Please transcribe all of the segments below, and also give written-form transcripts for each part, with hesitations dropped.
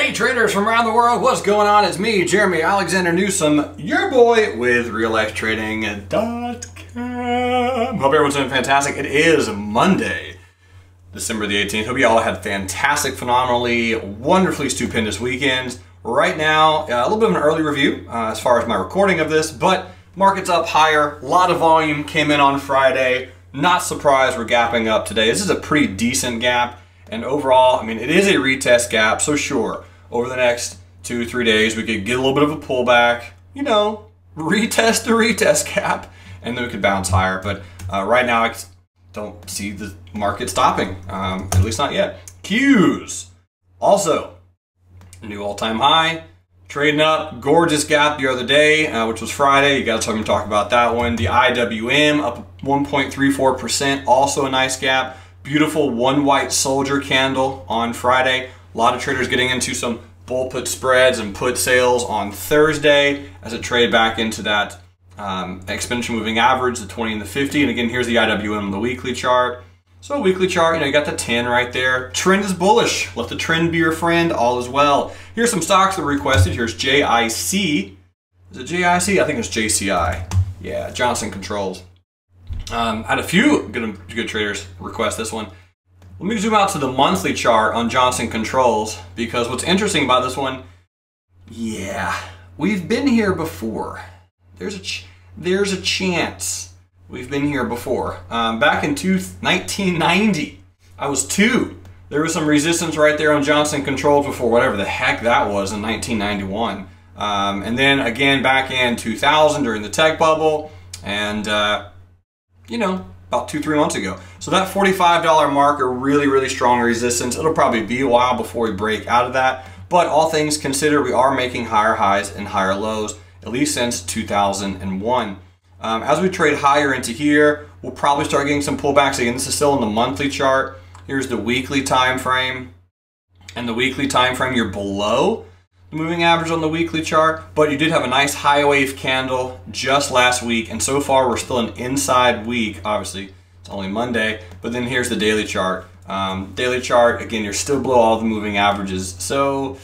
Hey traders from around the world, what's going on? It's me, Jeremy Alexander Newsome, your boy with reallifetrading.com. Hope everyone's doing fantastic. It is Monday, December the 18th. Hope you all had fantastic, phenomenally, wonderfully stupendous weekends. Right now, a little bit of an early review as far as my recording of this, but market's up higher. A lot of volume came in on Friday. Not surprised we're gapping up today. This is a pretty decent gap. And overall, I mean, it is a retest gap, so sure, over the next 2-3 days, we could get a little bit of a pullback, you know, retest the retest gap, and then we could bounce higher. But right now, I don't see the market stopping, at least not yet. Qs, also, new all-time high, trading up, gorgeous gap the other day, which was Friday. You guys saw me talk about that one. The IWM up 1.34%, also a nice gap. Beautiful one white soldier candle on Friday. A lot of traders getting into some bull put spreads and put sales on Thursday as it traded back into that exponential moving average, the 20 and the 50. And again, here's the IWM on the weekly chart. So weekly chart, you know, you got the 10 right there. Trend is bullish. Let the trend be your friend. All is well. Here's some stocks that were requested. Here's JIC. Is it JIC? I think it's JCI. Yeah, Johnson Controls. Had a few good traders request this one. Let me zoom out to the monthly chart on Johnson Controls, because what's interesting about this one, yeah, we've been here before. There's a chance we've been here before. Back in 1990, I was 2. There was some resistance right there on Johnson Controls before, whatever the heck that was in 1991. And then again back in 2000 during the tech bubble, and you know, about 2-3 months ago. So that $45 mark, a really strong resistance. It'll probably be a while before we break out of that. But all things considered, we are making higher highs and higher lows, at least since 2001. As we trade higher into here, we'll probably start getting some pullbacks. Again, this is still in the monthly chart. Here's the weekly time frame. And the weekly time frame, you're below the moving average on the weekly chart, but you did have a nice high wave candle just last week, and so far we're still an inside week. Obviously it's only Monday, but then here's the daily chart. Daily chart, again, you're still below all the moving averages. So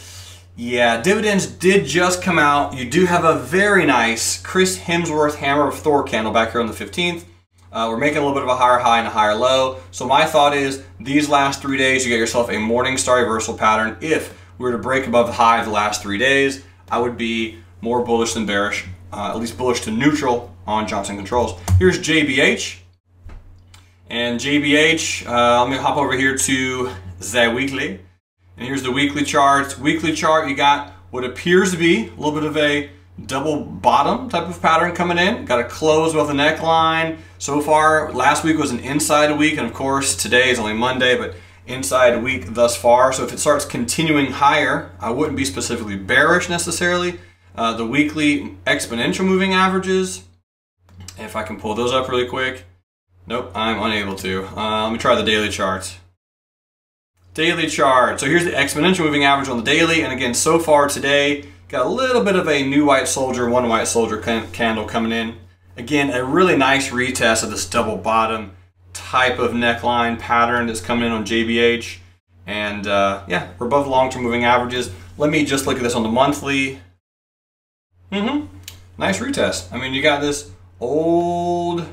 yeah, dividends did just come out. You do have a very nice Chris Hemsworth Hammer of Thor candle back here on the 15th. We're making a little bit of a higher high and a higher low. So my thought is these last 3 days, you get yourself a morning star reversal pattern. If we were to break above the high of the last 3 days, I would be more bullish than bearish, at least bullish to neutral on Johnson Controls. Here's JBH. And JBH, let me hop over here to the weekly. And here's the weekly chart. Weekly chart, you got what appears to be a little bit of a double bottom type of pattern coming in. Got a close with a neckline. So far, last week was an inside week, and of course, today is only Monday, but inside week thus far. So if it starts continuing higher, I wouldn't be specifically bearish necessarily. The weekly exponential moving averages, if I can pull those up really quick. Nope, I'm unable to. Let me try the daily charts. Daily chart. So here's the exponential moving average on the daily, and again, so far today, got a little bit of a new white soldier, one white soldier candle coming in. Again, a really nice retest of this double bottom type of neckline pattern that's coming in on JBH. And yeah, we're above long-term moving averages. Let me just look at this on the monthly. Nice retest. I mean, you got this old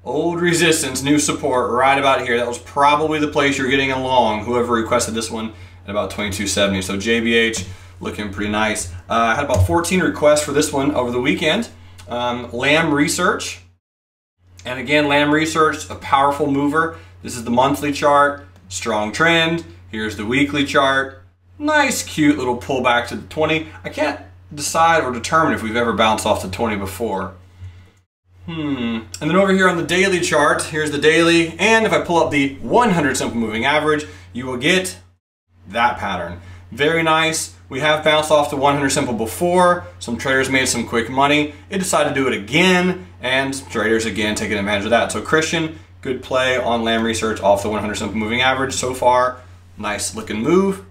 resistance, new support right about here. That was probably the place you're getting along, whoever requested this one, at about 2270. So JBH looking pretty nice. I had about 14 requests for this one over the weekend. Lamb Research. And again, Lamb Research, a powerful mover. This is the monthly chart, strong trend. Here's the weekly chart. Nice, cute little pullback to the 20. I can't decide or determine if we've ever bounced off the 20 before. And then over here on the daily chart, here's the daily. And if I pull up the 100 simple moving average, you will get that pattern. Very nice. We have bounced off the 100 simple before. Some traders made some quick money. It decided to do it again, and traders again taking advantage of that. So Christian, good play on Lamb Research off the 100 simple moving average so far. Nice looking move.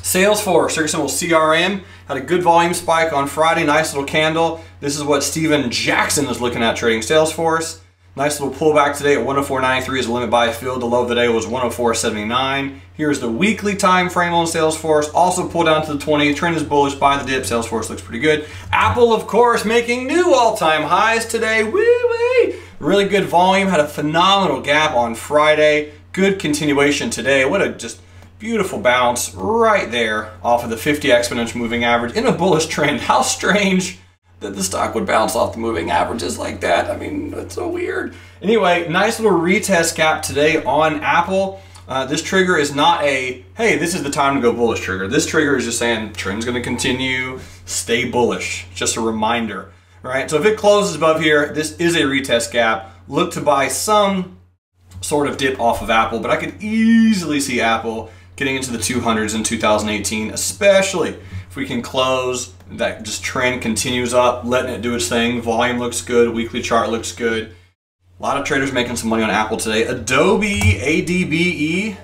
Salesforce, ticker symbol CRM, had a good volume spike on Friday. Nice little candle. This is what Steven Jackson is looking at trading Salesforce. Nice little pullback today at 104.93 is the limit buy field. The low of the day was 104.79. Here's the weekly time frame on Salesforce. Also pulled down to the 20. Trend is bullish. Buy the dip. Salesforce looks pretty good. Apple, of course, making new all-time highs today. Woo-wee! Really good volume. Had a phenomenal gap on Friday. Good continuation today. What a just beautiful bounce right there off of the 50 exponential moving average in a bullish trend. How strange that the stock would bounce off the moving averages like that. I mean, that's so weird. Anyway, nice little retest gap today on Apple. This trigger is not a, hey, this is the time to go bullish trigger. This trigger is just saying trend's gonna continue, stay bullish. Just a reminder, right? So if it closes above here, this is a retest gap. Look to buy some sort of dip off of Apple, but I could easily see Apple getting into the 200s in 2018, especially if we can close, that just trend continues up, letting it do its thing. Volume looks good, weekly chart looks good. A lot of traders making some money on Apple today. Adobe, ADBE,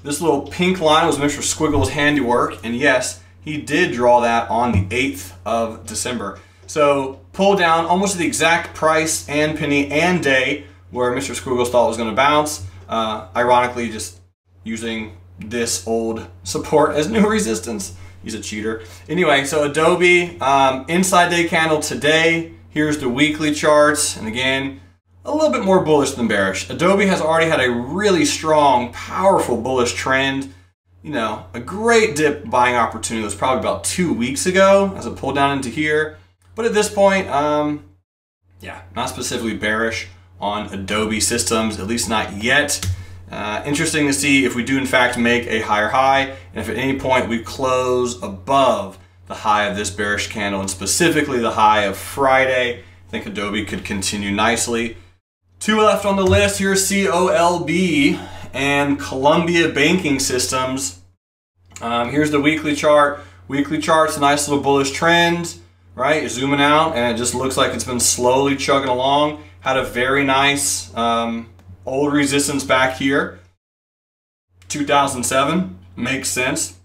this little pink line was Mr. Squiggle's handiwork, and yes, he did draw that on the 8th of December. So pull down almost the exact price and penny and day where Mr. Squiggles thought it was going to bounce. Ironically, just using this old support as new resistance. He's a cheater. Anyway, so Adobe, inside day candle today. Here's the weekly charts. And again, a little bit more bullish than bearish. Adobe has already had a really strong, powerful bullish trend. You know, a great dip buying opportunity was probably about 2 weeks ago as it pulled down into here. But at this point, yeah, not specifically bearish on Adobe systems, at least not yet. Interesting to see if we do in fact make a higher high, and if at any point we close above the high of this bearish candle, and specifically the high of Friday. I think Adobe could continue nicely. Two left on the list. Here's COLB and Columbia Banking Systems. Here's the weekly chart. Weekly chart's a nice little bullish trend, right? You're zooming out and it just looks like it's been slowly chugging along. Had a very nice old resistance back here. 2007, makes sense.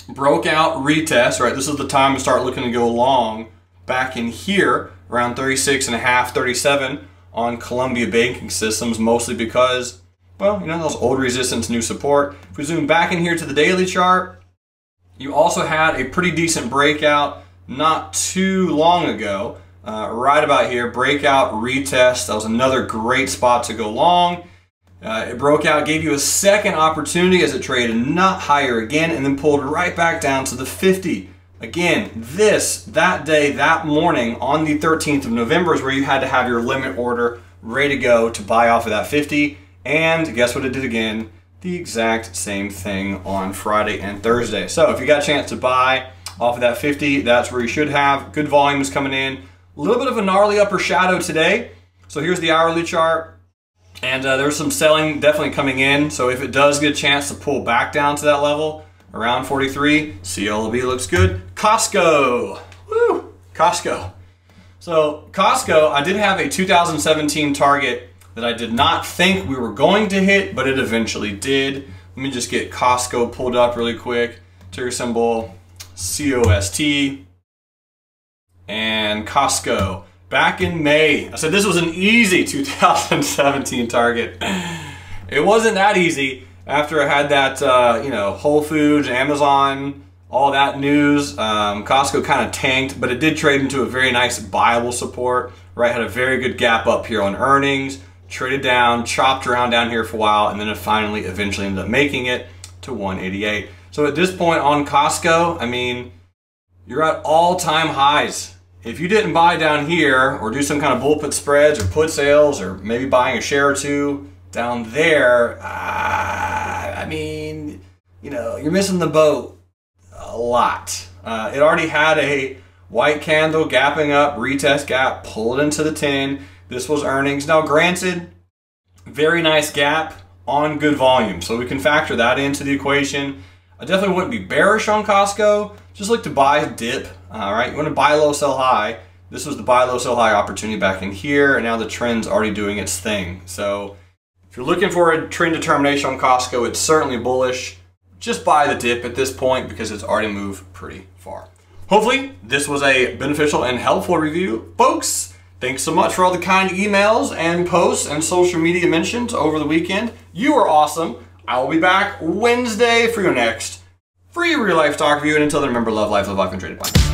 Broke out retest, right? This is the time to start looking to go long back in here around 36.5, 37 on Columbia Banking Systems, mostly because, well, you know, those old resistance, new support. If we zoom back in here to the daily chart, you also had a pretty decent breakout not too long ago, right about here, breakout retest. That was another great spot to go long. It broke out, gave you a second opportunity as it traded not higher again, and then pulled right back down to the 50. Again, that day, that morning on the 13th of November is where you had to have your limit order ready to go to buy off of that 50. And guess what it did again? The exact same thing on Friday and Thursday. So if you got a chance to buy off of that 50, that's where you should have. Good volumes coming in. A little bit of a gnarly upper shadow today. So here's the hourly chart. And there's some selling definitely coming in. So if it does get a chance to pull back down to that level, around 43, CLB looks good. Costco, woo, Costco. So Costco, I did have a 2017 target that I did not think we were going to hit, but it eventually did. Let me just get Costco pulled up really quick. Ticker symbol, COST, and Costco. Back in May, I said this was an easy 2017 target. It wasn't that easy after I had that, you know, Whole Foods, Amazon, all that news. Costco kind of tanked, but it did trade into a very nice buyable support, right? Had a very good gap up here on earnings, traded down, chopped around down here for a while, and then it finally eventually ended up making it to 188. So at this point on Costco, I mean, you're at all-time highs. If you didn't buy down here or do some kind of bull put spreads or put sales or maybe buying a share or two down there, I mean, you know, you're missing the boat a lot. It already had a white candle gapping up, retest gap, pulled into the 10. This was earnings. Now granted, very nice gap on good volume. So we can factor that into the equation. I definitely wouldn't be bearish on Costco. Just look to buy dip, all right? You want to buy low, sell high. This was the buy low, sell high opportunity back in here, and now the trend's already doing its thing. So if you're looking for a trend determination on Costco, it's certainly bullish. Just buy the dip at this point because it's already moved pretty far. Hopefully, this was a beneficial and helpful review. Folks, Thanks so much for all the kind emails and posts and social media mentions over the weekend. You are awesome. I will be back Wednesday for your next free real life stock review. And until then, remember, love life, and trade it. Bye.